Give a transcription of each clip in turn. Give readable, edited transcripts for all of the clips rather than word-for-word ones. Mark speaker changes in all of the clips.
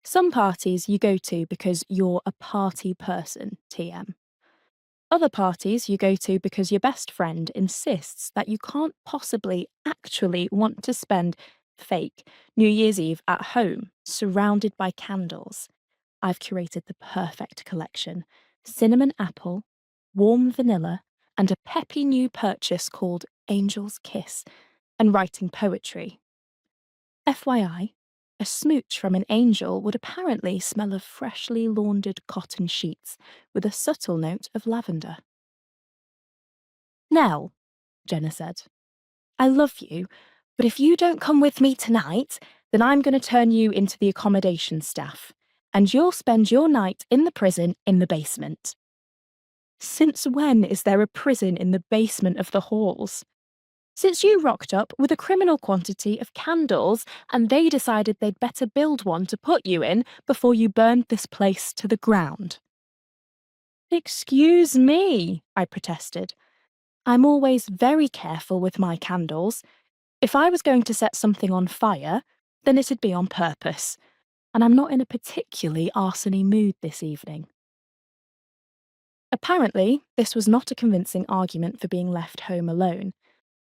Speaker 1: Some parties you go to because you're a party person, TM. Other parties you go to because your best friend insists that you can't possibly actually want to spend fake New Year's Eve at home, surrounded by candles. I've curated the perfect collection: cinnamon apple, warm vanilla, and a peppy new purchase called Angel's Kiss, and writing poetry. FYI, a smooch from an angel would apparently smell of freshly laundered cotton sheets with a subtle note of lavender. Nell, Jenna said, I love you, but if you don't come with me tonight, then I'm going to turn you into the accommodation staff, and you'll spend your night in the prison in the basement. Since when is there a prison in the basement of the halls? Since you rocked up with a criminal quantity of candles and they decided they'd better build one to put you in before you burned this place to the ground. Excuse me, I protested. I'm always very careful with my candles. If I was going to set something on fire, then it'd be on purpose, and I'm not in a particularly arsony mood this evening. Apparently, this was not a convincing argument for being left home alone.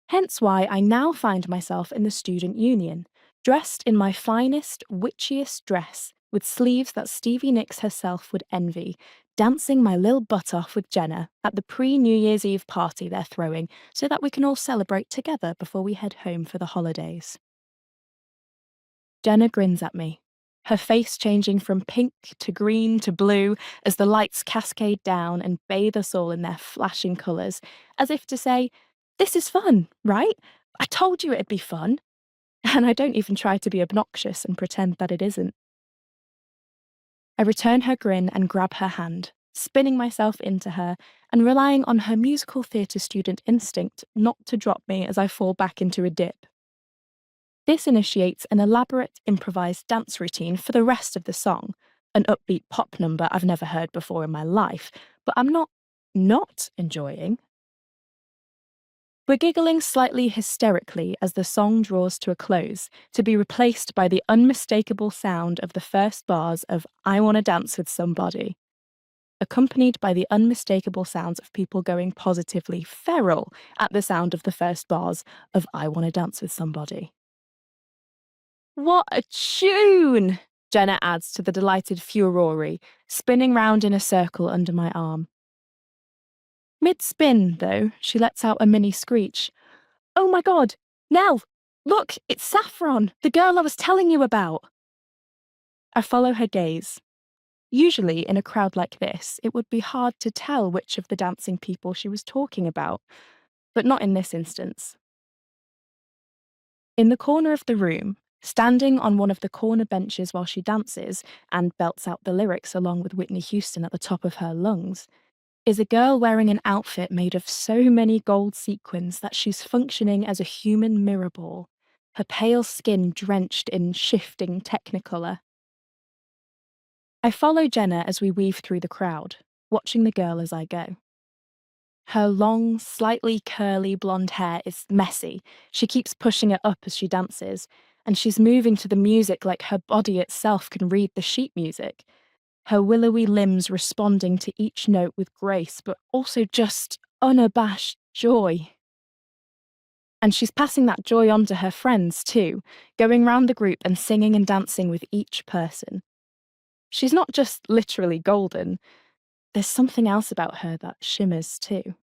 Speaker 1: Hence why I now find myself in the student union, dressed in my finest, witchiest dress, with sleeves that Stevie Nicks herself would envy, dancing my lil butt off with Jenna at the pre-New Year's Eve party they're throwing so that we can all celebrate together before we head home for the holidays. Jenna grins at me, her face changing from pink to green to blue as the lights cascade down and bathe us all in their flashing colours, as if to say, this is fun, right? I told you it'd be fun. And I don't even try to be obnoxious and pretend that it isn't. I return her grin and grab her hand, spinning myself into her and relying on her musical theatre student instinct not to drop me as I fall back into a dip. This initiates an elaborate improvised dance routine for the rest of the song, an upbeat pop number I've never heard before in my life, but I'm not enjoying. We're giggling slightly hysterically as the song draws to a close, to be replaced by the unmistakable sound of the first bars of I Wanna Dance with Somebody, accompanied by the unmistakable sounds of people going positively feral at the sound of the first bars of I Wanna Dance with Somebody. What a tune! Jenna adds to the delighted furore, spinning round in a circle under my arm. Mid-spin, though, she lets out a mini screech. Oh my god! Nell! Look, it's Saffron, the girl I was telling you about! I follow her gaze. Usually, in a crowd like this, it would be hard to tell which of the dancing people she was talking about, but not in this instance. In the corner of the room, standing on one of the corner benches while she dances and belts out the lyrics along with Whitney Houston at the top of her lungs, is a girl wearing an outfit made of so many gold sequins that she's functioning as a human mirror ball, her pale skin drenched in shifting technicolor. I follow Jenna as we weave through the crowd, watching the girl as I go. Her long, slightly curly blonde hair is messy. She keeps pushing it up as she dances, and she's moving to the music like her body itself can read the sheet music, her willowy limbs responding to each note with grace, but also just unabashed joy. And she's passing that joy on to her friends too, going round the group and singing and dancing with each person. She's not just literally golden, there's something else about her that shimmers too.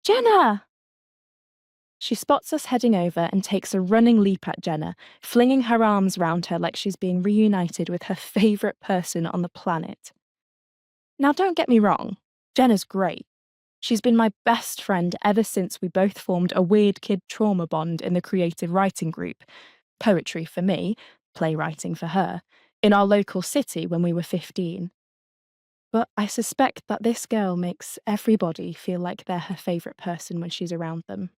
Speaker 1: Jenna! She spots us heading over and takes a running leap at Jenna, flinging her arms round her like she's being reunited with her favourite person on the planet. Now, don't get me wrong, Jenna's great. She's been my best friend ever since we both formed a weird kid trauma bond in the creative writing group, poetry for me, playwriting for her, in our local city when we were 15. But I suspect that this girl makes everybody feel like they're her favourite person when she's around them.